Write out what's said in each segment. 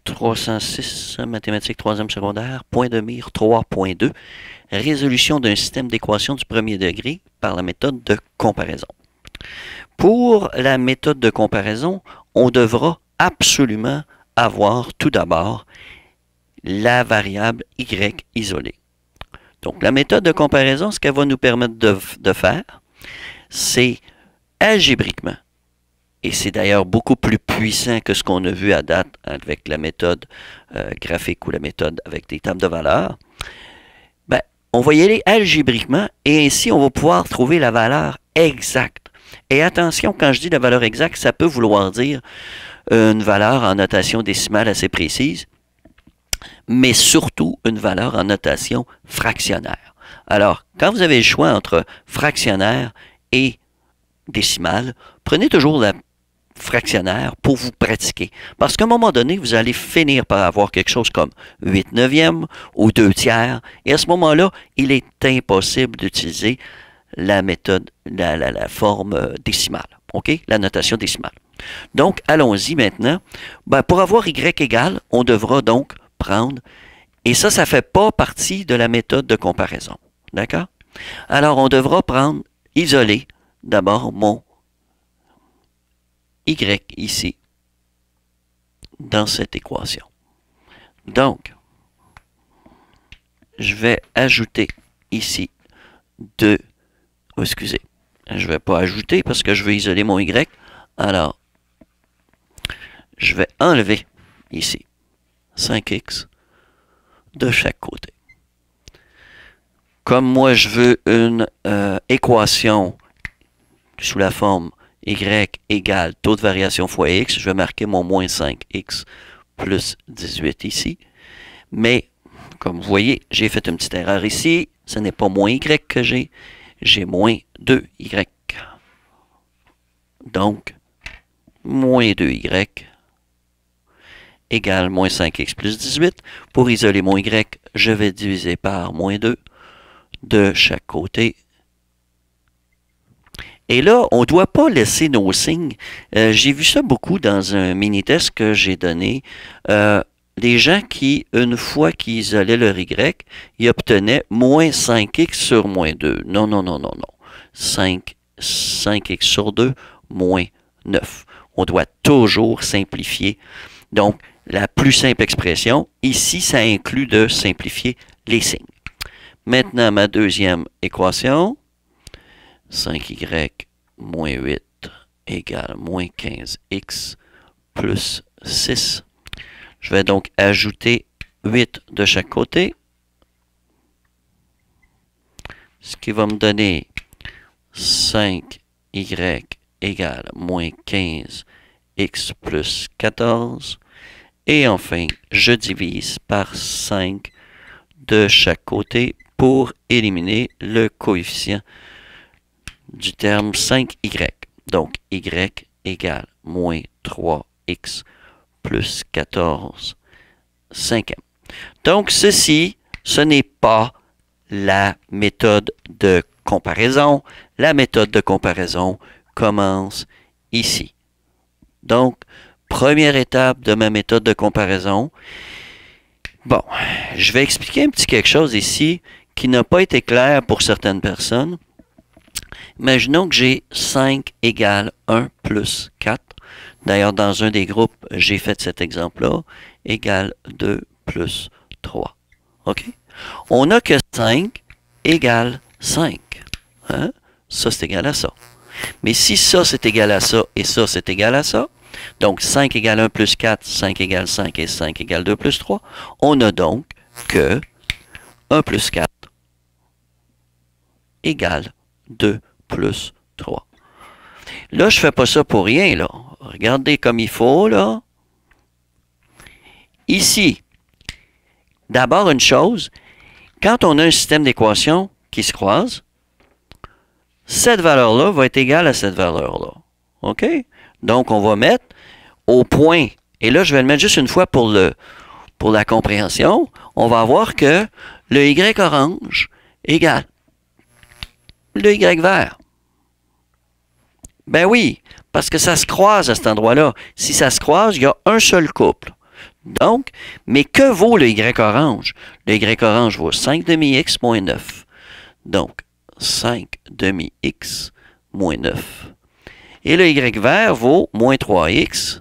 306, mathématiques 3e secondaire, point de mire 3.2, résolution d'un système d'équations du premier degré par la méthode de comparaison. Pour la méthode de comparaison, on devra absolument avoir tout d'abord la variable y isolée. Donc la méthode de comparaison, ce qu'elle va nous permettre de faire, c'est algébriquement, et c'est d'ailleurs beaucoup plus puissant que ce qu'on a vu à date avec la méthode graphique ou la méthode avec des tables de valeurs, ben, on va y aller algébriquement et ainsi on va pouvoir trouver la valeur exacte. Et attention, quand je dis la valeur exacte, ça peut vouloir dire une valeur en notation décimale assez précise, mais surtout une valeur en notation fractionnaire. Alors, quand vous avez le choix entre fractionnaire et décimale, prenez toujours la fractionnaire pour vous pratiquer. Parce qu'à un moment donné, vous allez finir par avoir quelque chose comme 8 neuvièmes ou 2 tiers. Et à ce moment-là, il est impossible d'utiliser la méthode, la forme décimale. OK? La notation décimale. Donc, allons-y maintenant. Ben, pour avoir y égale, on devra donc prendre, et ça ne fait pas partie de la méthode de comparaison. D'accord? Alors, on devra prendre, isoler d'abord mon y ici, dans cette équation. Donc, je vais ajouter ici 2, excusez, je ne vais pas ajouter parce que je veux isoler mon y. Alors, je vais enlever ici 5x de chaque côté. Comme moi, je veux une équation sous la forme y égale taux de variation fois x, je vais marquer mon moins 5x plus 18 ici. Mais, comme vous voyez, j'ai fait une petite erreur ici. Ce n'est pas moins y que j'ai moins 2y. Donc, moins 2y égale moins 5x plus 18. Pour isoler mon y, je vais diviser par moins 2 de chaque côté. Et là, on ne doit pas laisser nos signes. J'ai vu ça beaucoup dans un mini-test que j'ai donné. Les gens qui, une fois qu'ils isolaient leur y, ils obtenaient moins 5x sur moins 2. Non, non, non, non, non. 5x sur 2, moins 9. On doit toujours simplifier. Donc, la plus simple expression, ici, ça inclut de simplifier les signes. Maintenant, ma deuxième équation, 5y moins 8 égale moins 15x plus 6. Je vais donc ajouter 8 de chaque côté, ce qui va me donner 5y égale moins 15x plus 14. Et enfin, je divise par 5 de chaque côté pour éliminer le coefficient du terme 5y. Donc, y égale moins 3x plus 14 cinquième. Donc, ceci, ce n'est pas la méthode de comparaison. La méthode de comparaison commence ici. Donc, première étape de ma méthode de comparaison. Bon, je vais expliquer un petit quelque chose ici qui n'a pas été clair pour certaines personnes. Imaginons que j'ai 5 égale 1 plus 4. D'ailleurs, dans un des groupes, j'ai fait cet exemple-là. Égale 2 plus 3. OK? On n'a que 5 égale 5. Hein? Ça, c'est égal à ça. Mais si ça, c'est égal à ça et ça, c'est égal à ça, donc 5 égale 1 plus 4, 5 égale 5 et 5 égale 2 plus 3, on a donc que 1 plus 4 égale 2 plus 3. Là, je ne fais pas ça pour rien, là. Regardez comme il faut, là. Ici, d'abord une chose, quand on a un système d'équations qui se croise, cette valeur-là va être égale à cette valeur-là. OK? Donc, on va mettre au point, et là, je vais le mettre juste une fois pour la compréhension, on va voir que le Y orange égale le Y vert. Ben oui, parce que ça se croise à cet endroit-là. Si ça se croise, il y a un seul couple. Donc, mais que vaut le y orange? Le y orange vaut 5 demi-x moins 9. Donc, 5 demi-x moins 9. Et le y vert vaut moins 3x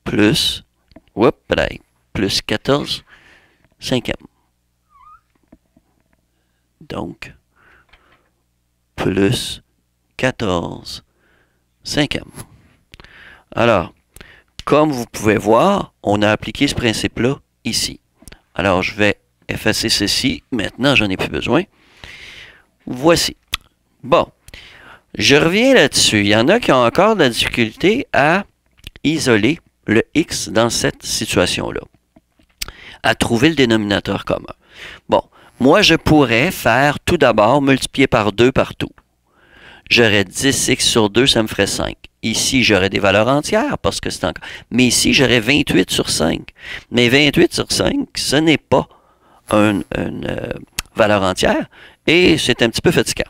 plus, plus 14 cinquième. Donc, plus 14 cinquième. Alors, comme vous pouvez voir, on a appliqué ce principe-là ici. Alors, je vais effacer ceci. Maintenant, j'en ai plus besoin. Voici. Bon, je reviens là-dessus. Il y en a qui ont encore de la difficulté à isoler le x dans cette situation-là, à trouver le dénominateur commun. Bon, moi, je pourrais faire tout d'abord multiplier par 2 partout. J'aurais 10x sur 2, ça me ferait 5. Ici, j'aurais des valeurs entières parce que c'est encore... Mais ici, j'aurais 28 sur 5. Mais 28 sur 5, ce n'est pas une valeur entière et c'est un petit peu fatigant.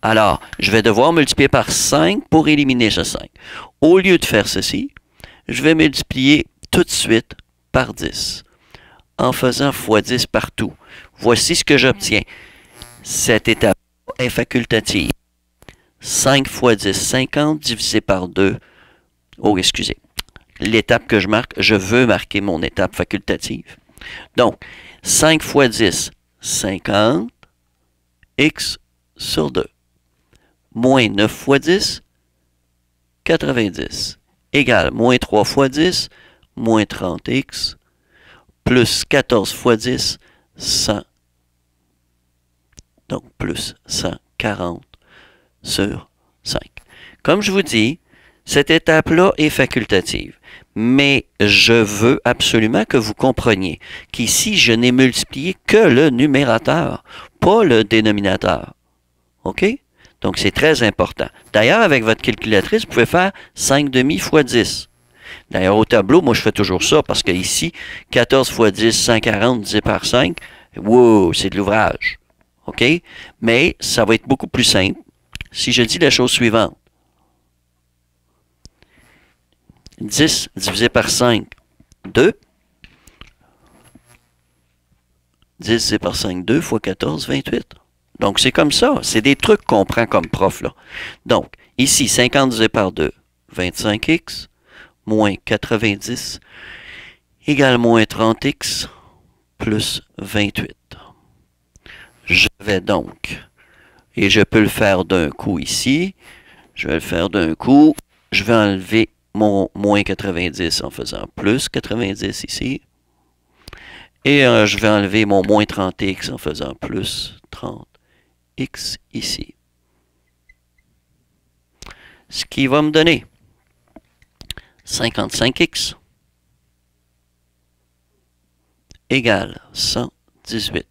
Alors, je vais devoir multiplier par 5 pour éliminer ce 5. Au lieu de faire ceci, je vais multiplier tout de suite par 10 en faisant x 10 partout. Voici ce que j'obtiens. Cette étape est facultative. 5 x 10, 50 divisé par 2. Oh, excusez. L'étape que je marque, je veux marquer mon étape facultative. Donc, 5 x 10, 50, x sur 2. Moins 9 x 10, 90. Égale moins 3 x 10, moins 30x, plus 14 x 10, 100. Donc, plus 140 sur 5. Comme je vous dis, cette étape-là est facultative. Mais je veux absolument que vous compreniez qu'ici, je n'ai multiplié que le numérateur, pas le dénominateur. OK? Donc, c'est très important. D'ailleurs, avec votre calculatrice, vous pouvez faire 5 demi x 10. D'ailleurs, au tableau, moi, je fais toujours ça parce que ici, 14 x 10, 140 divisé par 5, wow, c'est de l'ouvrage. OK? Mais ça va être beaucoup plus simple si je dis la chose suivante. 10 divisé par 5, 2. 10 divisé par 5, 2 fois 14, 28. Donc, c'est comme ça. C'est des trucs qu'on prend comme prof, là. Donc, ici, 50 divisé par 2, 25x, moins 90, égale moins 30x, plus 28. Je vais donc, et je peux le faire d'un coup ici, je vais le faire d'un coup, je vais enlever mon moins 90 en faisant plus 90 ici, et je vais enlever mon moins 30x en faisant plus 30x ici. Ce qui va me donner 55x égale 118.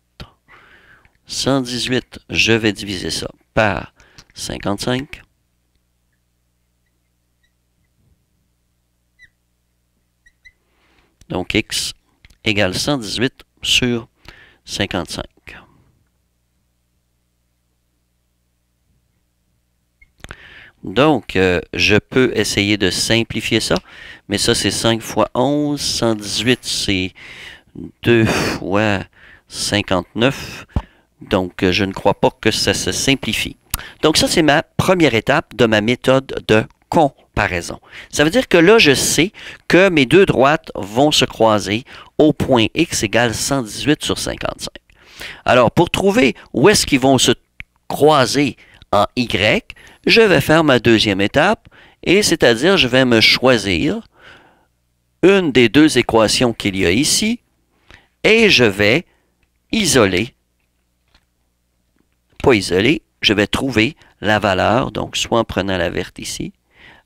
118, je vais diviser ça par 55. Donc, x égale 118 sur 55. Donc, je peux essayer de simplifier ça, mais ça, c'est 5 fois 11. 118, c'est 2 fois 59. Donc, je ne crois pas que ça se simplifie. Donc, ça, c'est ma première étape de ma méthode de comparaison. Ça veut dire que là, je sais que mes deux droites vont se croiser au point x égale 118 sur 55. Alors, pour trouver où est-ce qu'ils vont se croiser en y, je vais faire ma deuxième étape, et c'est-à-dire, je vais me choisir une des deux équations qu'il y a ici, et je vais isoler, pas isoler, je vais trouver la valeur, donc soit en prenant la verte ici,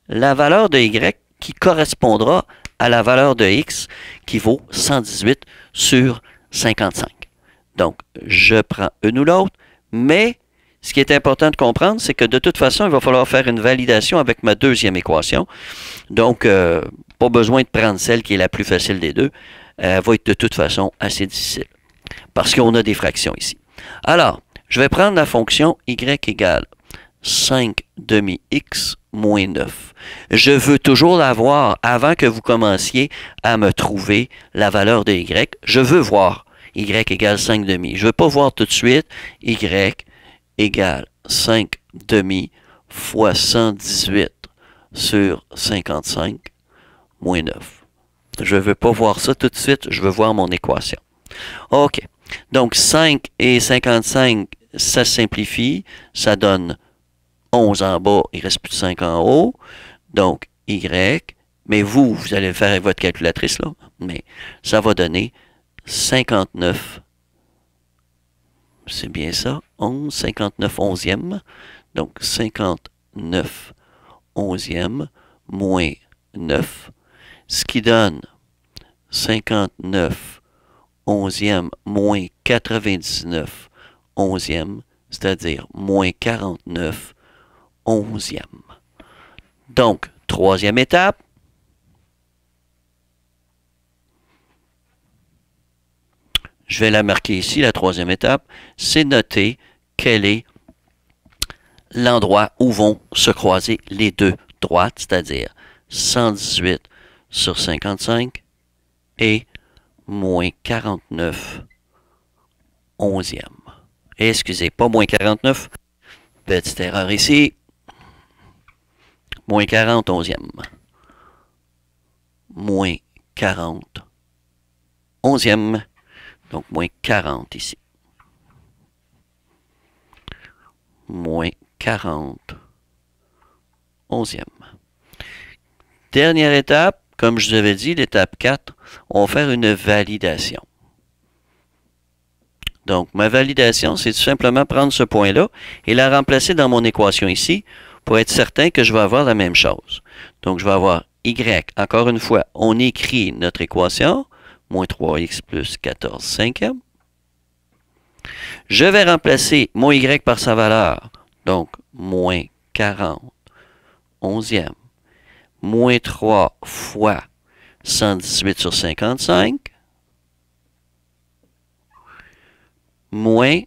la valeur de y qui correspondra à la valeur de x qui vaut 118 sur 55. Donc, je prends une ou l'autre, mais ce qui est important de comprendre, c'est que de toute façon, il va falloir faire une validation avec ma deuxième équation. Donc, pas besoin de prendre celle qui est la plus facile des deux. Elle va être de toute façon assez difficile, parce qu'on a des fractions ici. Alors, je vais prendre la fonction y égale 5 demi-x moins 9. Je veux toujours l'avoir avant que vous commenciez à me trouver la valeur de y. Je veux voir y égale 5 demi. Je ne veux pas voir tout de suite y égale 5 demi fois 118 sur 55 moins 9. Je ne veux pas voir ça tout de suite, je veux voir mon équation. OK. Donc 5 et 55, ça simplifie, ça donne 11 en bas, il ne reste plus de 5 en haut. Donc y, mais vous allez le faire avec votre calculatrice, là, mais ça va donner 59, c'est bien ça, 11, 59 onzième. Donc 59 onzième moins 9, ce qui donne 59 onzième moins 99 onzième, c'est-à-dire moins 49 onzième. Donc, troisième étape. Je vais la marquer ici, la troisième étape. C'est noter quel est l'endroit où vont se croiser les deux droites, c'est-à-dire 118 sur 55 et moins 49 onzième. Excusez, pas moins 49. Petite erreur ici. Moins 40 onzième. Moins 40 onzième. Donc, moins 40 ici. Moins 40 onzième. Dernière étape, comme je vous avais dit, l'étape 4, on va faire une validation. Donc, ma validation, c'est tout simplement prendre ce point-là et la remplacer dans mon équation ici pour être certain que je vais avoir la même chose. Donc, je vais avoir y, encore une fois, on écrit notre équation, moins 3x plus 14 cinquième. Je vais remplacer mon y par sa valeur, donc moins 40 onzième, moins 3 fois 118 sur 55, moins,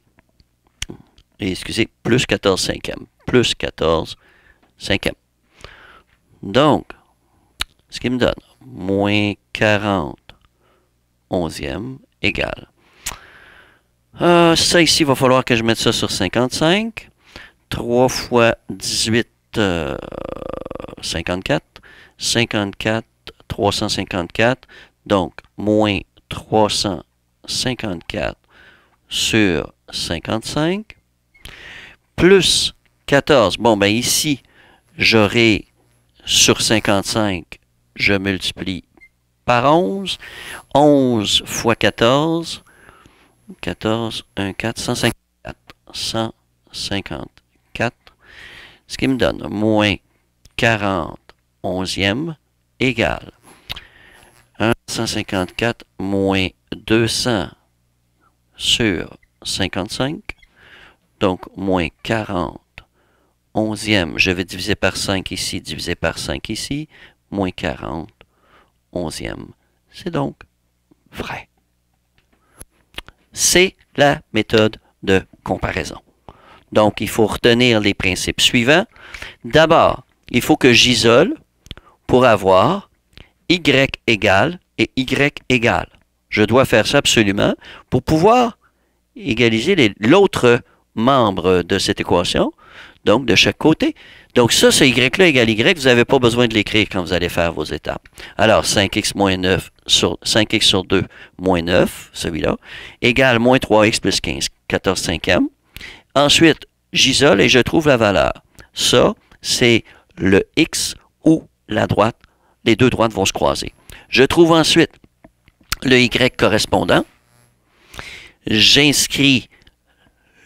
excusez, plus 14 cinquième, plus 14 cinquième. Donc, ce qui me donne moins 40 onzième égale. Ça ici, il va falloir que je mette ça sur 55. 3 fois 18, 54. 54, 354. Donc, moins 354 sur 55. Plus 14. Bon, ben ici, j'aurai sur 55, je multiplie par 11. 11 fois 14. 14, 1, 4, 154. 154. Ce qui me donne moins 40 onzième égale 154 moins 200 sur 55. Donc, moins 40 onzième. Je vais diviser par 5 ici, diviser par 5 ici. Moins 40 onzième. C'est donc vrai. C'est la méthode de comparaison. Donc, il faut retenir les principes suivants. D'abord, il faut que j'isole pour avoir y égale et y égale. Je dois faire ça absolument pour pouvoir égaliser l'autre membre de cette équation, donc de chaque côté. Donc ça, ce y-là égale y, vous n'avez pas besoin de l'écrire quand vous allez faire vos étapes. Alors, 5x moins 9 sur 5x sur 2 moins 9, celui-là, égale moins 3x plus 15, 14 cinquième. Ensuite, j'isole et je trouve la valeur. Ça, c'est le x où la droite, les deux droites vont se croiser. Je trouve ensuite le y correspondant. J'inscris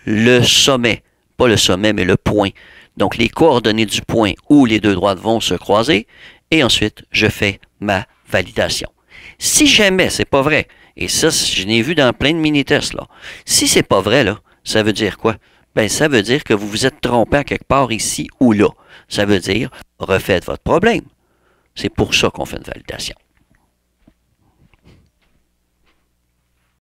le sommet, pas le sommet, mais le point. Donc, les coordonnées du point où les deux droites vont se croiser. Et ensuite, je fais ma validation. Si jamais c'est pas vrai, et ça, je l'ai vu dans plein de mini-tests, là. Si c'est pas vrai, là, ça veut dire quoi? Ben, ça veut dire que vous vous êtes trompé à quelque part ici ou là. Ça veut dire, refaites votre problème. C'est pour ça qu'on fait une validation.